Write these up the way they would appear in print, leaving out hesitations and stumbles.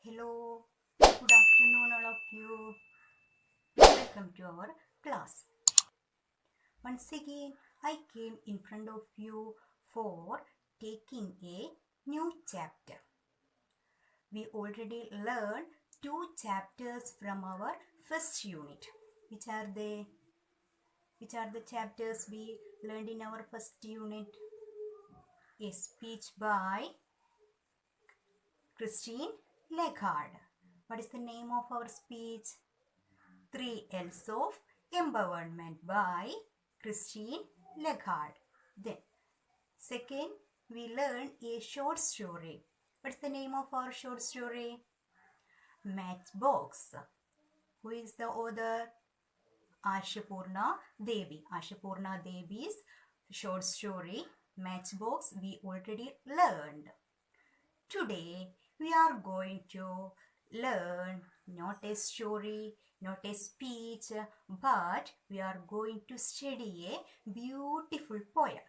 Hello, good afternoon, all of you. Welcome to our class. Once again, I came in front of you for taking a new chapter. We already learned two chapters from our first unit. Which are they? Which are the chapters we learned in our first unit? A speech by Christine Lagarde. What is the name of our speech? Three L's of Empowerment by Christine Lagarde. Then, second, we learn a short story. What's the name of our short story? Matchbox. Who is the author? Ashapurna Devi. Ashapurna Devi's short story Matchbox we already learned. Today we are going to learn not a story, not a speech, but we are going to study a beautiful poem.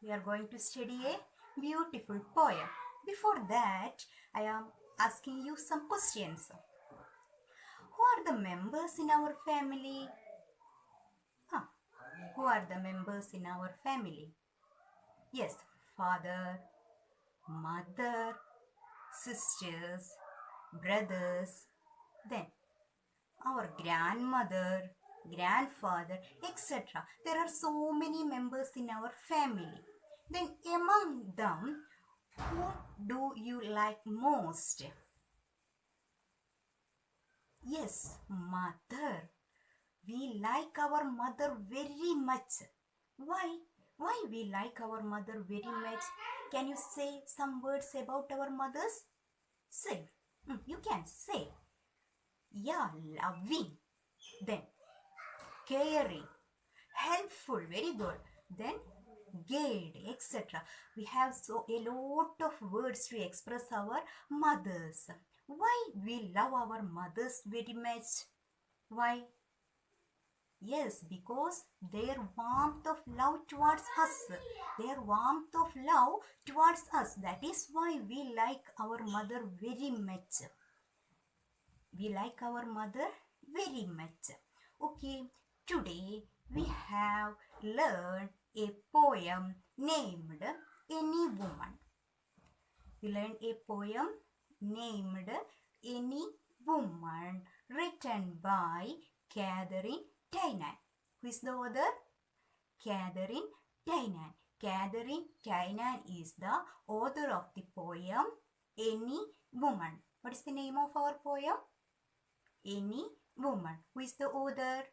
We are going to study a beautiful poem. Before that, I am asking you some questions. Who are the members in our family? Huh. Who are the members in our family? Yes, father, mother, sisters, brothers, then our grandmother, grandfather, etc. There are so many members in our family. Then among them, who do you like most? Yes, mother. We like our mother very much. Why? Why we like our mother very much? Can you say some words about our mothers? Say. You can say. Yeah, loving. Then caring, helpful, very good. Then guide, etc. We have so a lot of words to express our mothers. Why we love our mothers very much? Why? Yes, because their warmth of love towards us, their warmth of love towards us. That is why we like our mother very much. We like our mother very much. Okay, today we have learned a poem named Any Woman. We learned a poem named Any Woman written by Catherine Tynan. Who is the author? Catherine Tynan. Catherine Tynan is the author of the poem Any Woman. What is the name of our poem? Any Woman. Who is the author?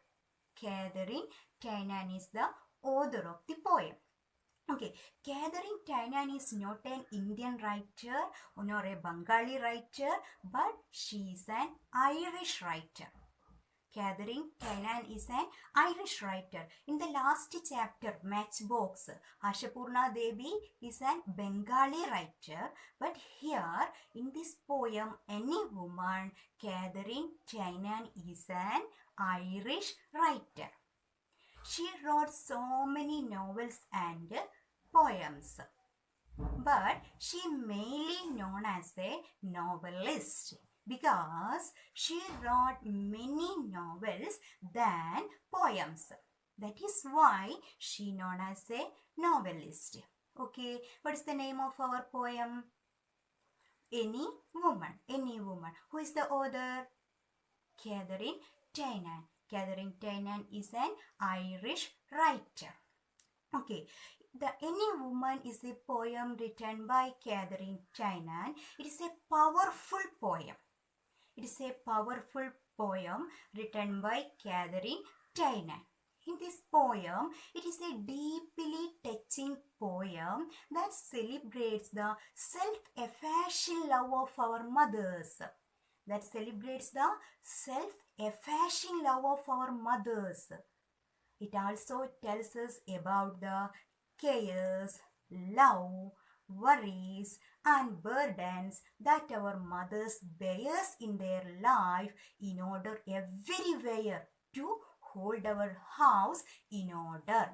Catherine Tynan is the author of the poem. Okay, Catherine Tynan is not an Indian writer nor a Bengali writer, but she is an Irish writer. Catherine Tynan is an Irish writer. In the last chapter, Matchbox, Ashapurna Devi is an Bengali writer. But here, in this poem, Any Woman, Catherine Tynan is an Irish writer. She wrote so many novels and poems. But she mainly known as a novelist because she wrote many novels than poems. That is why she known as a novelist. Okay, what is the name of our poem? Any Woman. Any Woman. Who is the author? Catherine Tynan. Catherine Tynan is an Irish writer. Okay, the Any Woman is a poem written by Catherine Tynan. It is a powerful poem. It is a powerful poem written by Catherine Tynan. In this poem, it is a deeply touching poem that celebrates the self-effacing love of our mothers. That celebrates the self-effacing love of our mothers. It also tells us about the cares, love, worries and burdens that our mothers bears in their life in order everywhere to hold our house in order.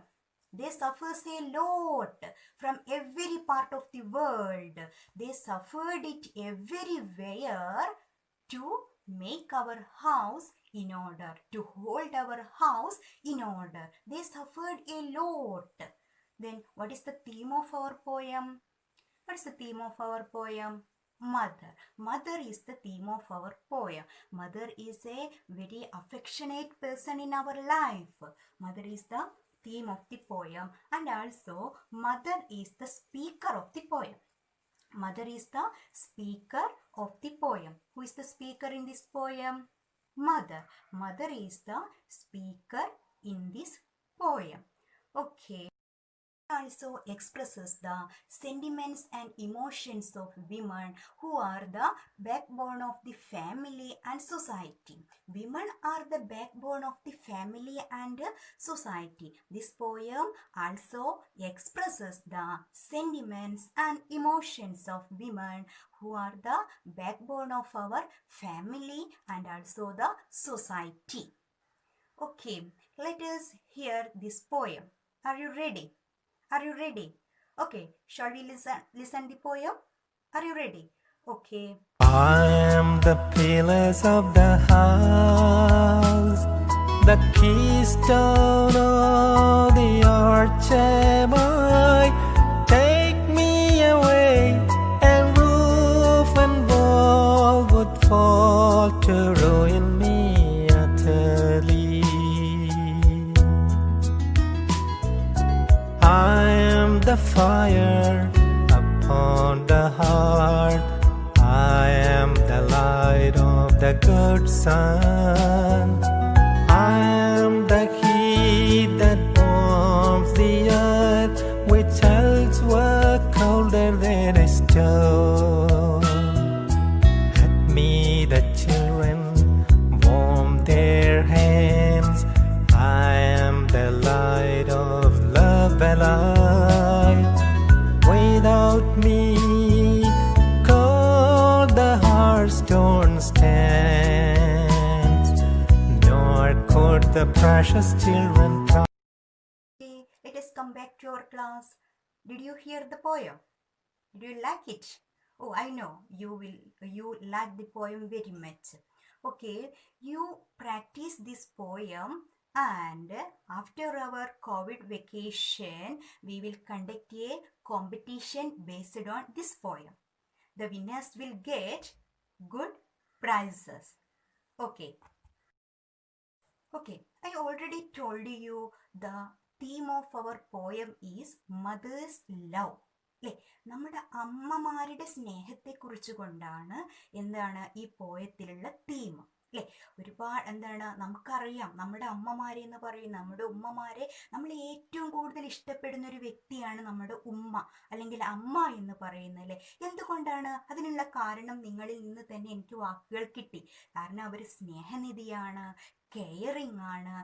They suffers a lot from every part of the world. They suffered it everywhere to make our house in order, to hold our house in order. They suffered a lot. Then what is the theme of our poem? What is the theme of our poem? Mother. Mother is the theme of our poem. Mother is a very affectionate person in our life. Mother is the theme of the poem, and also mother is the speaker of the poem. Mother is the speaker of the poem. Who is the speaker in this poem? Mother. Mother is the speaker in this poem. Okay. Also expresses the sentiments and emotions of women who are the backbone of the family and society. Women are the backbone of the family and society. This poem also expresses the sentiments and emotions of women who are the backbone of our family and also the society. Okay, let us hear this poem. Are you ready? Are you ready? Okay, shall we listen the poem? Are you ready? Okay. I am the pillars of the house, the keystone of the arch am I. Take me away, and roof and wall would fall to ruin me utterly. I am the fire upon the heart, I am the light of the good sun, I am the heat that warms the earth, which else were colder than a stone. Let me the children warm their hands, I am the light of love and light. Without me, cold the hearthstone stands, nor could the precious children cry. Okay, let us come back to our class. Did you hear the poem? Did you like it? Oh, I know you like the poem very much. Okay, you practice this poem, and after our COVID vacation, we will conduct a competition based on this poem. The winners will get good prizes. Okay. Okay, I already told you the theme of our poem is mother's love. അല്ലേ, നമ്മുടെ അമ്മമാരുടെ സ്നേഹത്തെക്കുറിച്ച് കൊണ്ടാണ് എന്താണ് ഈ പോയത്തിലുള്ള theme. അല്ലേ, ഒരുപാട് എന്താണ് നമുക്കറിയാം, നമ്മുടെ അമ്മമാരെ എന്ന് പറയും, നമ്മുടെ ഉമ്മമാരെ നമ്മൾ ഏറ്റവും കൂടുതൽ ഇഷ്ടപ്പെടുന്ന ഒരു വ്യക്തിയാണ് നമ്മുടെ ഉമ്മ അല്ലെങ്കിൽ അമ്മ എന്ന് പറയുന്നത്. അല്ലേ, എന്തുകൊണ്ടാണ്? അതിനുള്ള കാരണം നിങ്ങളിൽ നിന്ന് തന്നെ എനിക്ക് വാക്കുകൾ കിട്ടി. കാരണം അവർ സ്നേഹനിധിയാണ്, കെയറിങ് ആണ്,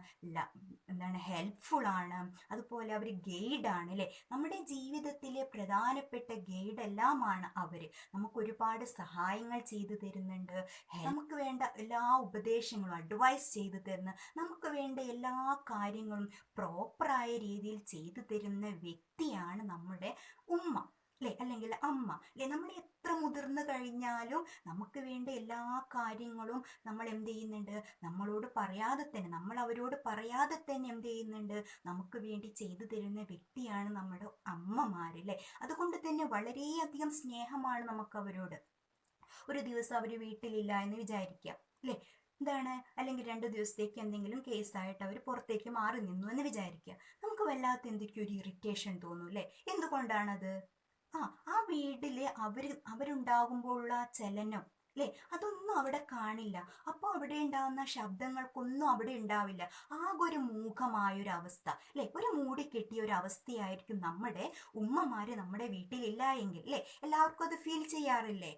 എന്താണ് ഹെൽപ്ഫുൾ ആണ്, അതുപോലെ അവർ ഗൈഡാണ്. അല്ലേ, നമ്മുടെ ജീവിതത്തിലെ പ്രധാനപ്പെട്ട ഗൈഡ് എല്ലാമാണ് അവർ. നമുക്ക് ഒരുപാട് സഹായങ്ങൾ ചെയ്തു തരുന്നുണ്ട്, നമുക്ക് വേണ്ട എല്ലാ ഉപദേശങ്ങളും അഡ്വൈസ് ചെയ്തു തരുന്ന, നമുക്ക് വേണ്ട എല്ലാ കാര്യങ്ങളും പ്രോപ്പറായ രീതിയിൽ ചെയ്തു തരുന്ന വ്യക്തിയാണ് നമ്മുടെ ഉമ്മ. അല്ലേ, അല്ലെങ്കിൽ അമ്മ. അല്ലേ, നമ്മൾ എത്ര മുതിർന്നു കഴിഞ്ഞാലും നമുക്ക് വേണ്ട എല്ലാ കാര്യങ്ങളും നമ്മൾ എന്ത് ചെയ്യുന്നുണ്ട്, നമ്മളോട് പറയാതെ തന്നെ, നമ്മൾ അവരോട് പറയാതെ തന്നെ എന്ത് ചെയ്യുന്നുണ്ട്, നമുക്ക് വേണ്ടി ചെയ്തു തരുന്ന വ്യക്തിയാണ് നമ്മുടെ അമ്മമാർ. അല്ലേ, അതുകൊണ്ട് തന്നെ വളരെയധികം സ്നേഹമാണ് നമുക്ക് അവരോട്. ഒരു ദിവസം അവർ വീട്ടിലില്ല എന്ന് വിചാരിക്കാം. അല്ലേ, എന്താണ്, അല്ലെങ്കിൽ 2 ദിവസത്തേക്ക് എന്തെങ്കിലും കേസായിട്ട് അവർ പുറത്തേക്ക് മാറി നിന്നു എന്ന് വിചാരിക്കുക. നമുക്ക് വല്ലാത്ത എന്തൊക്കെയോ ഒരു ഇറിറ്റേഷൻ തോന്നും. അല്ലേ, എന്തുകൊണ്ടാണത്? ആ വീട്ടില് അവരുണ്ടാകുമ്പോഴുള്ള ചലനം, അല്ലേ, അതൊന്നും അവിടെ കാണില്ല. അപ്പോൾ അവിടെ ഉണ്ടാകുന്ന ശബ്ദങ്ങൾക്കൊന്നും അവിടെ ഉണ്ടാവില്ല. ആകെ ഒരു മൂകമായൊരു അവസ്ഥ. അല്ലേ, ഒരു മൂടിക്കെട്ടിയ ഒരു അവസ്ഥയായിരിക്കും നമ്മുടെ ഉമ്മമാര് നമ്മുടെ വീട്ടിലില്ല എങ്കിൽ. അല്ലേ, എല്ലാവർക്കും അത് ഫീൽ ചെയ്യാറില്ലേ?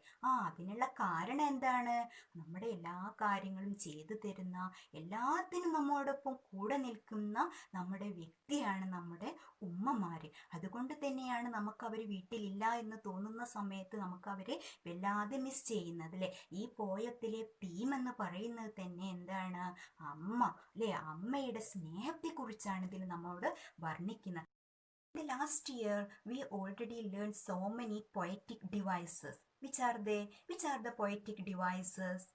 അതിനുള്ള കാരണം എന്താണ്? നമ്മുടെ എല്ലാ കാര്യങ്ങളും ചെയ്തു തരുന്ന, എല്ലാത്തിനും നമ്മോടൊപ്പം കൂടെ നിൽക്കുന്ന നമ്മുടെ വ്യക്തിയാണ് നമ്മുടെ ഉമ്മമാര്. അതുകൊണ്ട് തന്നെയാണ് നമുക്ക് അവർ വീട്ടിലില്ല എന്ന് തോന്നുന്ന സമയത്ത് നമുക്ക് അവരെ വല്ലാതെ മിസ് ചെയ്യുന്നത്. അല്ലേ, ഈ പോയത്തിലെ തീം എന്ന് പറയുന്നത് തന്നെ എന്താണ്? അമ്മ. അല്ലേ, അമ്മയുടെ സ്നേഹത്തെക്കുറിച്ചാണ് ഇതിൽ നമ്മോട് വർണ്ണിക്കുന്നത്. The last year, we already learned so many poetic devices. Which are they? Which are the poetic devices?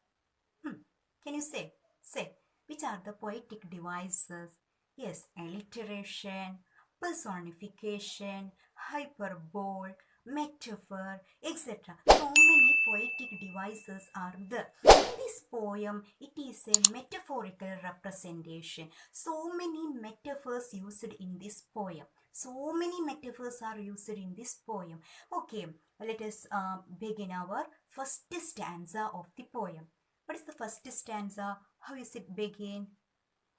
Can you say? Say. Which are the poetic devices? Yes, alliteration, personification, hyperbole, metaphor, etc. So many poetic devices are there. In this poem, it is a metaphorical representation. So many metaphors used in this poem. So many metaphors are used in this poem. Okay, let us begin our first stanza of the poem. What is the first stanza? How is it begin?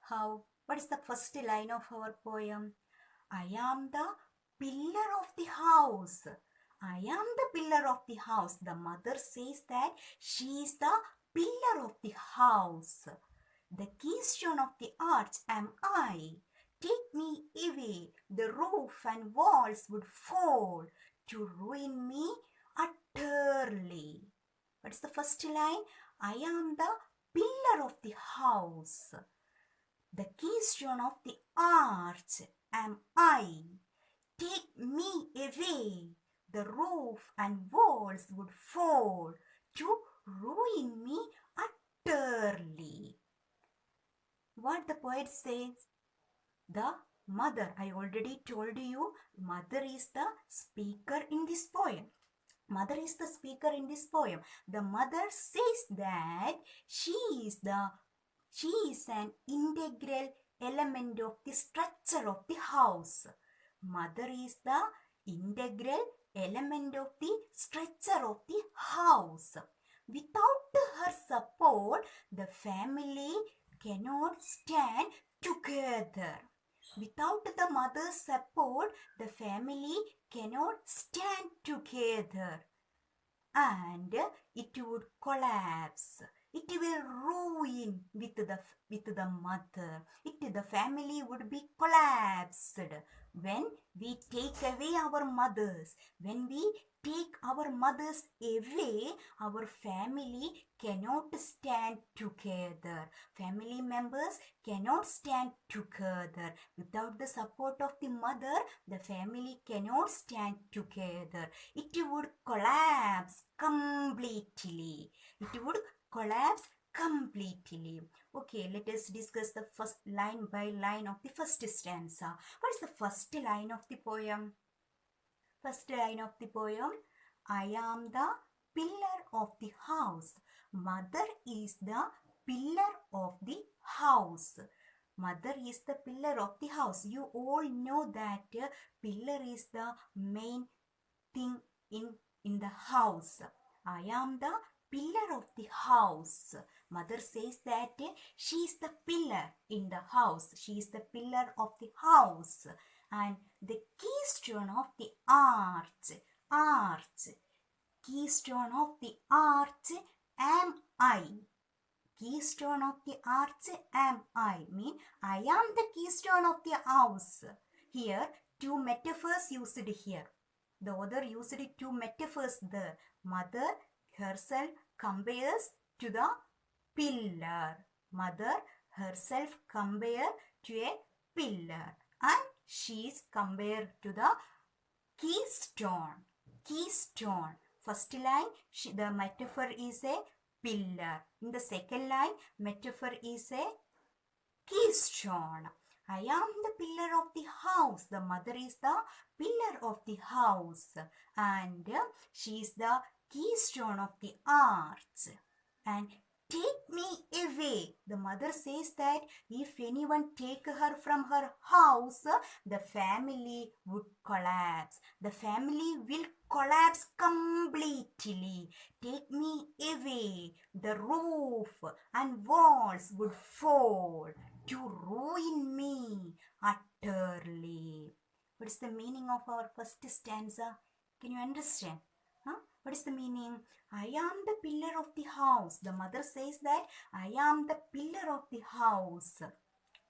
How? What is the first line of our poem? I am the pillar of the house. I am the pillar of the house. The mother says that she is the pillar of the house. The keystone of the arch am I. Take me away, the roof and walls would fall to ruin me utterly. What's the first line? I am the pillar of the house. The keystone of the arch am I. Take me away. The roof and walls would fall to ruin me utterly. What the poet says? The mother, I already told you, mother is the speaker in this poem. Mother is the speaker in this poem. The mother says that she is an integral element of the structure of the house. Mother is the integral element of the structure of the house. Without her support, the family cannot stand together. Without the mother's support, the family cannot stand together, and it would collapse. It will ruin with the mother. The family would be collapsed when we take away our mothers. When we take our mothers away, our family cannot stand together. Family members cannot stand together. Without the support of the mother, the family cannot stand together. It would collapse completely. It would collapse completely. Okay, let us discuss the first line by line of the first stanza. What is the first line of the poem? First line of the poem. I am the pillar of the house. Mother is the pillar of the house. Mother is the pillar of the house. You all know that pillar is the main thing in the house. I am the pillar of the house. Mother says that she is the pillar in the house. She is the pillar of the house. And the keystone of the arch. Keystone of the arch am I. Keystone of the arch am I. Mean I am the keystone of the house. Here two metaphors used here. The author used two metaphors there. Mother herself compares to the pillar. Mother herself compared to a pillar. And she is compared to the keystone. Keystone. First line, the metaphor is a pillar. In the second line, metaphor is a keystone. I am the pillar of the house. The mother is the pillar of the house. And she is the keystone of the arch. And take me away. The mother says that if anyone take her from her house, the family would collapse. The family will collapse completely. Take me away. The roof and walls would fall to ruin me utterly. What is the meaning of our first stanza? Can you understand? What is the meaning? I am the pillar of the house. The mother says that I am the pillar of the house.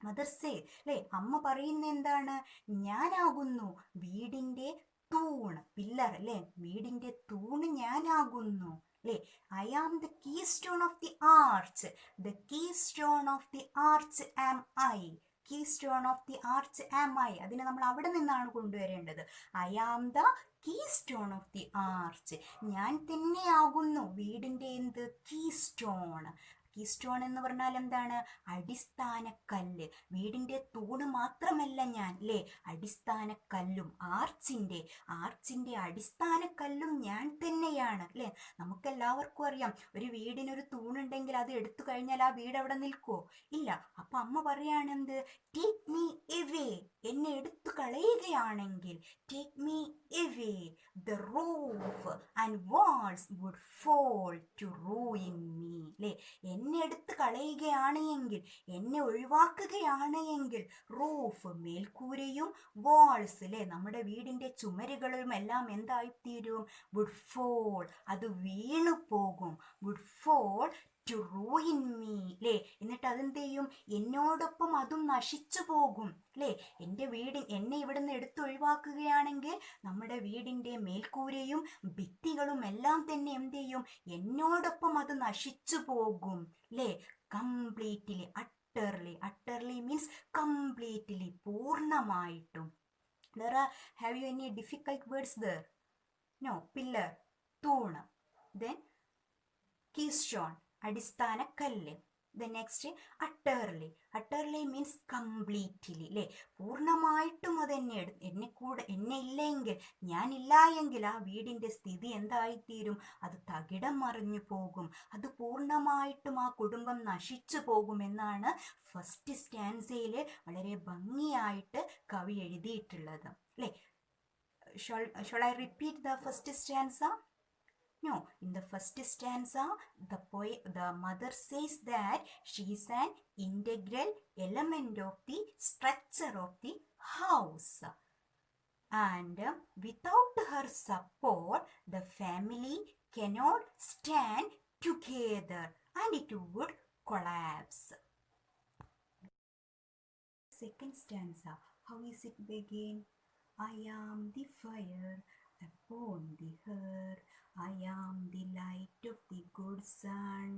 Mother say, അല്ലേ അമ്മ പറയുന്ന എന്താണ്? ഞാനാകുന്നു വീടിൻ്റെ തൂണ്. Pillar അല്ലേ, വീടിൻ്റെ തൂണ് ഞാനാകുന്നു. I am the keystone of the arch. The keystone of the arch am I. Keystone of the arch am I. അതിനെ നമ്മൾ അവിടെ നിന്നാണ് കൊണ്ടുവരേണ്ടത്. I am the keystone of the arch. ഞാൻ തന്നെയാകുന്നു വീടിൻ്റെ എന്ത്? Key stone. കീ സ്റ്റോൺ എന്ന് പറഞ്ഞാൽ എന്താണ്? അടിസ്ഥാനക്കല്ല്. വീടിൻ്റെ തൂണ് മാത്രമല്ല ഞാൻ, അല്ലേ? അടിസ്ഥാനക്കല്ലും ആർച്ചിൻ്റെ അടിസ്ഥാനക്കല്ലും ഞാൻ തന്നെയാണ്, അല്ലേ? നമുക്കെല്ലാവർക്കും അറിയാം, ഒരു വീടിനൊരു തൂണുണ്ടെങ്കിൽ അത് എടുത്തു കഴിഞ്ഞാൽ ആ വീട് അവിടെ നിൽക്കുമോ? ഇല്ല. അപ്പൊ അമ്മ പറയാണ് എന്ത്? Take me away. എന്നെ എടുത്തു കളയുകയാണെങ്കിൽ, take me away, the roof and walls would fall to ruin me. അല്ലേ? എന്നെ എടുത്ത് കളയുകയാണ് എങ്കിൽ, എന്നെ ഒഴിവാക്കുകയാണ് എങ്കിൽ, റൂഫ് മേൽക്കൂരയും, വാൾസ് അല്ലേ നമ്മുടെ വീടിൻ്റെ ചുമരുകളും എല്ലാം എന്തായിത്തീരും? വുഡ് ഫോൾ, അത് വീണു പോകും. Would fall to ruin me, അല്ലേ? എന്നിട്ട് അതെന്ത് ചെയ്യും? എന്നോടൊപ്പം അതും നശിച്ചു പോകും, അല്ലേ? എന്നെ ഇവിടുന്ന് എടുത്തൊഴിവാക്കുകയാണെങ്കിൽ നമ്മുടെ വീടിൻ്റെ മേൽക്കൂരയും ഭിത്തികളും എല്ലാം തന്നെ എന്ത് ചെയ്യും? എന്നോടൊപ്പം അത് നശിച്ചു പോകും, അല്ലേ? കംപ്ലീറ്റ്ലി, അട്ടർലി മീൻസ് കംപ്ലീറ്റ്ലി, പൂർണ്ണമായിട്ടും. Have you any difficult words there? No. Pillar, തൂണ്. Then keystone, അടിസ്ഥാന കല്ല്. The next, utterly means completely, അല്ലേ? പൂർണ്ണമായിട്ടും അത് എന്നെ ഇല്ലെങ്കിൽ, ഞാനില്ല എങ്കിൽ ആ വീടിൻ്റെ സ്ഥിതി എന്തായിത്തീരും? അത് തകിടം മറിഞ്ഞു പോകും. അത് പൂർണ്ണമായിട്ടും ആ കുടുംബം നശിച്ചു പോകുമെന്നാണ് ഫസ്റ്റ് സ്റ്റാൻസയിൽ വളരെ ഭംഗിയായിട്ട് കവി എഴുതിയിട്ടുള്ളത്, അല്ലേ? Shall I repeat the first stanza? No, in the first stanza, the mother says that she is an integral element of the structure of the house. And without her support, the family cannot stand together and it would collapse. Second stanza, how is it begin? I am the fire upon the hearth. I am the light of the good sun.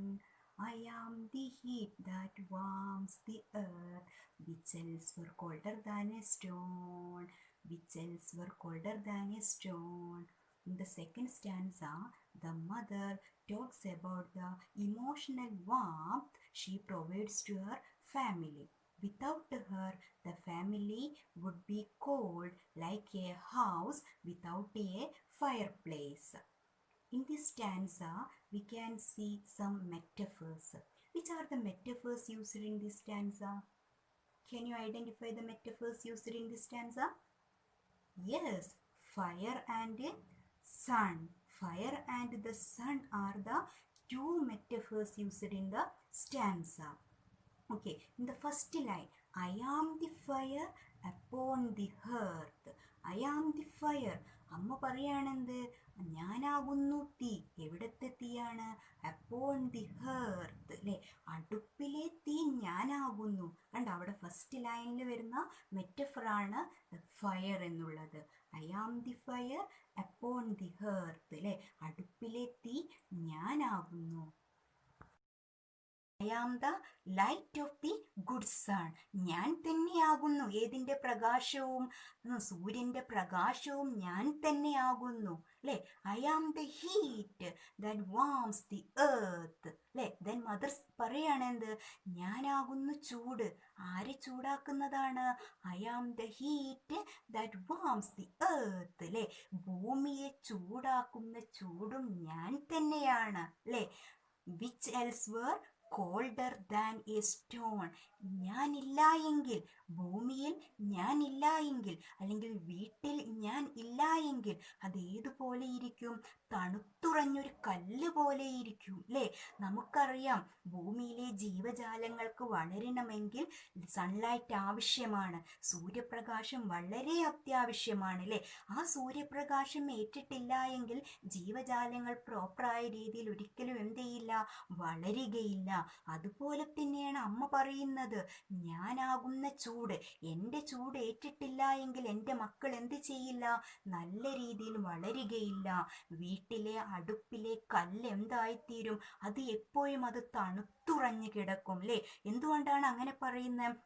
I am the heat that warms the earth. Which else were colder than a stone? Which else were colder than a stone? In the second stanza, the mother talks about the emotional warmth she provides to her family. Without her, the family would be cold like a house without a fireplace. In this stanza, we can see some metaphors. Which are the metaphors used in this stanza? Can you identify the metaphors used in this stanza? Yes, fire and sun. Fire and the sun are the two metaphors used in the stanza. Okay, in the first line, I am the fire upon the hearth. I am the fire. അമ്മ പറയാണെന്ത്? ഞാനാകുന്നു തീ. എവിടത്തെ തീയാണ്? Upon the hearth, അല്ലേ? അടുപ്പിലെ തീ ഞാനാകുന്നു. കണ്ട, അവിടെ ഫസ്റ്റ് ലൈനിൽ വരുന്ന മെറ്റഫറാണ് ഫയർ എന്നുള്ളത്. I am the fire upon the hearth, അല്ലേ? അടുപ്പിലെ തീ ഞാനാകുന്നു. I am the light of the good sun. ഞാൻ തന്നെയാകുന്നു ഏതിൻ്റെ പ്രകാശവും? സൂര്യൻ്റെ പ്രകാശവും ഞാൻ തന്നെയാകുന്നു, അല്ലേ? I am the heat that warms the earth, അല്ലേ? Then മദർ പറയാണെന്ത്? ഞാനാകുന്നു ചൂട്. ആരെ ചൂടാക്കുന്നതാണ്? I am the heat that warms the earth, അല്ലേ? ഭൂമിയെ ചൂടാക്കുന്ന ചൂടും ഞാൻ തന്നെയാണ്, അല്ലേ? Which else were colder than a stone. ഞാനില്ല എങ്കിൽ, ഭൂമിയിൽ ഞാനില്ല എങ്കിൽ, അല്ലെങ്കിൽ വീട്ടിൽ ഞാൻ ഇല്ല എങ്കിൽ അത് ഏതുപോലെ ഇരിക്കും? തണുത്തുറഞ്ഞൊരു കല്ല് പോലെ ഇരിക്കും, അല്ലേ? നമുക്കറിയാം, ഭൂമിയിലെ ജീവജാലങ്ങൾക്ക് വളരണമെങ്കിൽ സൺലൈറ്റ് ആവശ്യമാണ്. സൂര്യപ്രകാശം വളരെ അത്യാവശ്യമാണ്, അല്ലേ? ആ സൂര്യപ്രകാശം ഏറ്റിട്ടില്ല എങ്കിൽ ജീവജാലങ്ങൾ പ്രോപ്പറായ രീതിയിൽ ഒരിക്കലും എന്ത് ചെയ്യില്ല? വളരുകയില്ല. അതുപോലെ തന്നെയാണ് അമ്മ പറയുന്നത്, ഞാനാകുന്ന ചൂട്, എൻ്റെ ചൂട് ഏറ്റിട്ടില്ല എങ്കിൽ എൻ്റെ മക്കൾ എന്ത് ചെയ്യില്ല? നല്ല രീതിയിൽ വളരുകയില്ല. വീട്ടിലെ അടുപ്പിലെ കല്ല് എന്തായിത്തീരും? അത് എപ്പോഴും അത് തണുത്തുറഞ്ഞു കിടക്കും, അല്ലേ? എന്തുകൊണ്ടാണ് അങ്ങനെ പറയുന്നത്?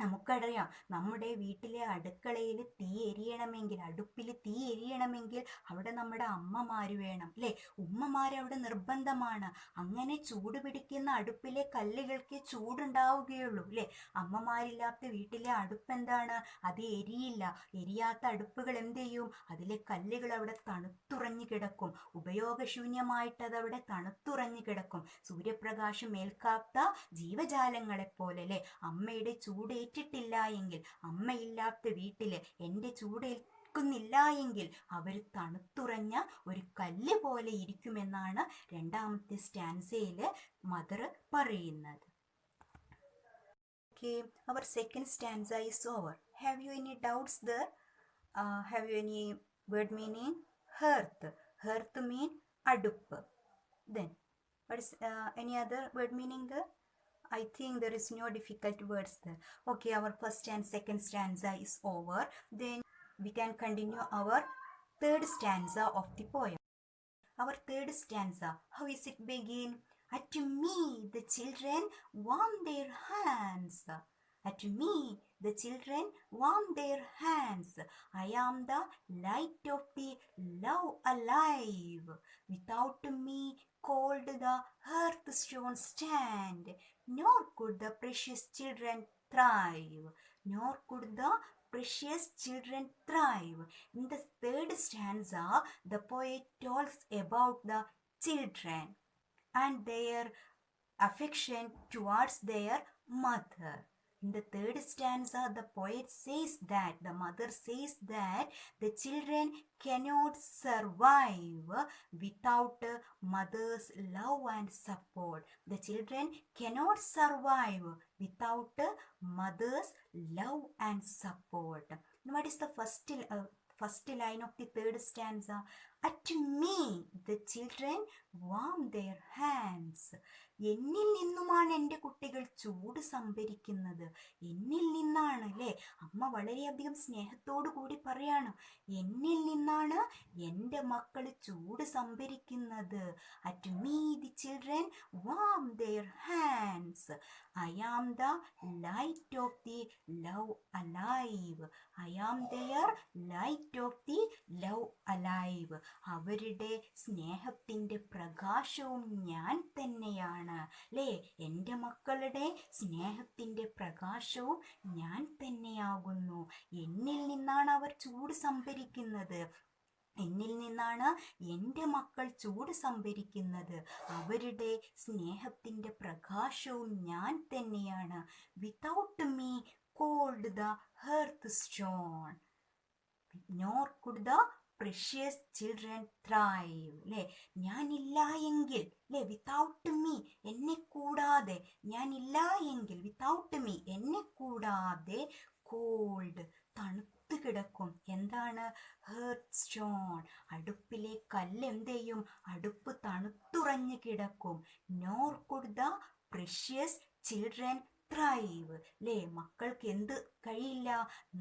നമുക്കറിയാം നമ്മുടെ വീട്ടിലെ അടുക്കളയിൽ തീ എരിയണമെങ്കിൽ, അടുപ്പിൽ തീ എരിയണമെങ്കിൽ അവിടെ നമ്മുടെ അമ്മമാര് വേണം അല്ലേ, ഉമ്മമാരവിടെ നിർബന്ധമാണ്. അങ്ങനെ ചൂട് പിടിക്കുന്ന അടുപ്പിലെ കല്ലുകൾക്ക് ചൂടുണ്ടാവുകയുള്ളൂ അല്ലേ. അമ്മമാരില്ലാത്ത വീട്ടിലെ അടുപ്പ് എന്താണ്, അത് എരിയില്ല. എരിയാത്ത അടുപ്പുകൾ എന്ത് ചെയ്യും, അതിലെ കല്ലുകൾ അവിടെ തണുത്തുറഞ്ഞു കിടക്കും, ഉപയോഗശൂന്യമായിട്ട് അതവിടെ തണുത്തുറഞ്ഞു കിടക്കും. സൂര്യപ്രകാശം ഏൽക്കാത്ത ജീവജാലങ്ങളെ പോലെ അല്ലേ. അമ്മയുടെ ചൂടേറ്റിട്ടില്ല എങ്കിൽ, അമ്മയില്ലാത്ത വീട്ടില് എൻ്റെ ചൂടേൽക്കുന്നില്ല എങ്കിൽ അവർ തണുത്തുറഞ്ഞ ഒരു കല്ല് പോലെ ഇരിക്കുമെന്നാണ് രണ്ടാമത്തെ സ്റ്റാൻസയില് മദർ പറയുന്നത്. Okay, our second stanza is over. Have you any doubts there? Have you any word meaning? Hearth. Hearth mean അടുപ്പ്. Then, what is any other word meaning there? I think there is no difficult words there. Okay, our first and second stanza is over. Then we can continue our third stanza of the poem. Our third stanza, how is it begin? At me the children warm their hands. At me the children warm their hands. I am the light of the love alive. Without me cold the hearthstone stand. Nor could the precious children thrive. Nor could the precious children thrive. In the third stanza, the poet talks about the children and their affection towards their mother. In the third stanza, the poet says that, the mother says that the children cannot survive without mother's love and support. The children cannot survive without mother's love and support. And what is the first line of the third stanza? At me the children warm their hands. എന്നിൽ നിന്നുമാണ് എൻ്റെ കുട്ടികൾ ചൂട് സംഭരിക്കുന്നത്, എന്നിൽ നിന്നാണ് അല്ലേ. അമ്മ വളരെയധികം സ്നേഹത്തോടു കൂടി പറയാണ്, എന്നിൽ നിന്നാണ് എൻ്റെ മക്കൾ ചൂട് സംഭരിക്കുന്നത്. At me the children warm their hands. I am the light of the love alive. I am their light of the love alive. അവരുടെ സ്നേഹത്തിൻ്റെ പ്രകാശവും ഞാൻ തന്നെയാണ് അല്ലേ. എൻ്റെ മക്കളുടെ സ്നേഹത്തിൻ്റെ പ്രകാശവും ഞാൻ തന്നെയാകുന്നു. എന്നിൽ നിന്നാണ് അവർ ചൂട് സംഭരിക്കുന്നത്, എന്നിൽ നിന്നാണ് എൻ്റെ മക്കൾ ചൂട് സംഭരിക്കുന്നത്. അവരുടെ സ്നേഹത്തിൻ്റെ പ്രകാശവും ഞാൻ തന്നെയാണ്. Without me cold the hearthstone, nor could the precious children thrive. അല്ലേ, ഞാനില്ല എങ്കിൽ അല്ലേ, വിതൗട്ട് മീ എന്നെ കൂടാതെ, ഞാനില്ല എങ്കിൽ വിതൗട്ട് മീ എന്നെ കൂടാതെ കോൾഡ് തണുത്ത് കിടക്കും. എന്താണ് ഹെർത്ത് സ്റ്റോൺ, അടുപ്പിലെ കല്ല് എന്ത് ചെയ്യും, അടുപ്പ് തണുത്തുറഞ്ഞു കിടക്കും. Nor could the precious children thrive അല്ലേ, മക്കൾക്ക് എന്ത് കഴിയില്ല,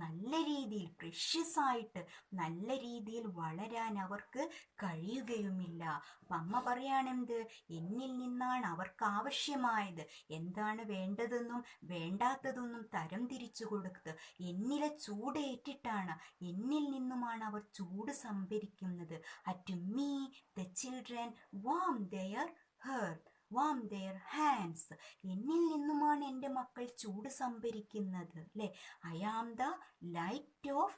നല്ല രീതിയിൽ പ്രഷ്യസ് ആയിട്ട് നല്ല രീതിയിൽ വളരാൻ അവർക്ക് കഴിയുകയുമില്ല. അപ്പം അമ്മ പറയാണെന്ത്, എന്നിൽ നിന്നാണ് അവർക്ക് ആവശ്യമായത്, എന്താണ് വേണ്ടതെന്നും വേണ്ടാത്തതൊന്നും തരം തിരിച്ചു കൊടുത്ത് എന്നിലെ ചൂടേറ്റിട്ടാണ്, എന്നിൽ നിന്നുമാണ് അവർ ചൂട് സംഭരിക്കുന്നത്. At me the children warm their hearth, warm their hands. എന്നിൽ നിന്നുമാണ് എൻ്റെ മക്കൾ ചൂട് സംഭരിക്കുന്നത് അല്ലേ. I am the light of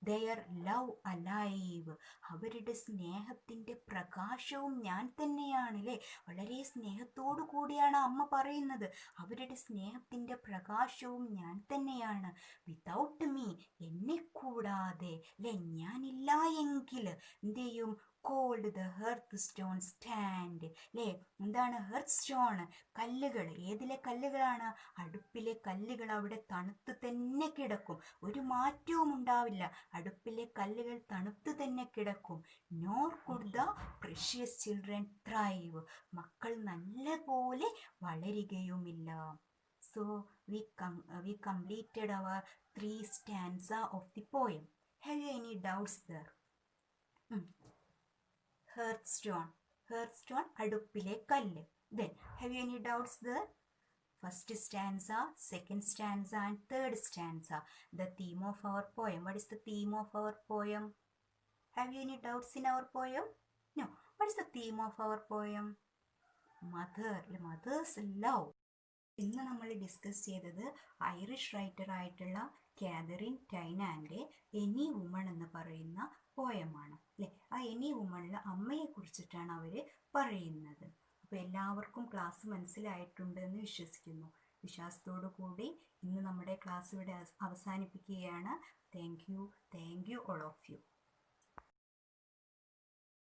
their love alive. അവരുടെ സ്നേഹത്തിൻ്റെ പ്രകാശവും ഞാൻ തന്നെയാണ് അല്ലേ. വളരെ സ്നേഹത്തോടു കൂടിയാണ് അമ്മ പറയുന്നത്, അവരുടെ സ്നേഹത്തിൻ്റെ പ്രകാശവും ഞാൻ തന്നെയാണ്. വിതൗട്ട് മീ എന്നെ കൂടാതെ അല്ലേ, ഞാനില്ല എങ്കിൽ എന്ത് ചെയ്യും, cold the hearthstone stand അല്ലേ. എന്താണ് ഹെർത്ത് സ്റ്റോൺ, കല്ലുകൾ. ഏതിലെ കല്ലുകളാണ്, അടുപ്പിലെ കല്ലുകൾ അവിടെ തണുത്ത് തന്നെ കിടക്കും, ഒരു മാറ്റവും ഉണ്ടാവില്ല. അടുപ്പിലെ കല്ലുകൾ തണുത്ത് തന്നെ കിടക്കും. Nor could the precious children thrive. മക്കൾ നല്ല പോലെ വളരുകയുമില്ല. So we completed our 3 stanza of the poem. Have you any doubts there? Hearthstone, അടുപ്പിലെ കല്ല്. Then have you any doubts there? first stanza, second stanza and third stanza. The theme of our poem. What is the theme of our poem? Have you any doubts in our poem? No. What is the theme of our poem? Mother's love. ഇന്ന് നമ്മൾ discuss ചെയ്തത് Irish writer ആയിട്ടുള്ള Catherine ടൈനാൻ്റെ any woman എന്ന് പറയുന്ന പോയമാണ് അല്ലേ. ആ any വുമണിൽ അമ്മയെ കുറിച്ചിട്ടാണ് അവർ പറയുന്നത്. അപ്പോൾ എല്ലാവർക്കും ക്ലാസ് മനസ്സിലായിട്ടുണ്ട് എന്ന് വിശ്വസിക്കുന്നു. വിശ്വാസത്തോടു കൂടി ഇന്ന് നമ്മുടെ ക്ലാസ് ഇവിടെ അവസാനിപ്പിക്കുകയാണ്. Thank you all of U.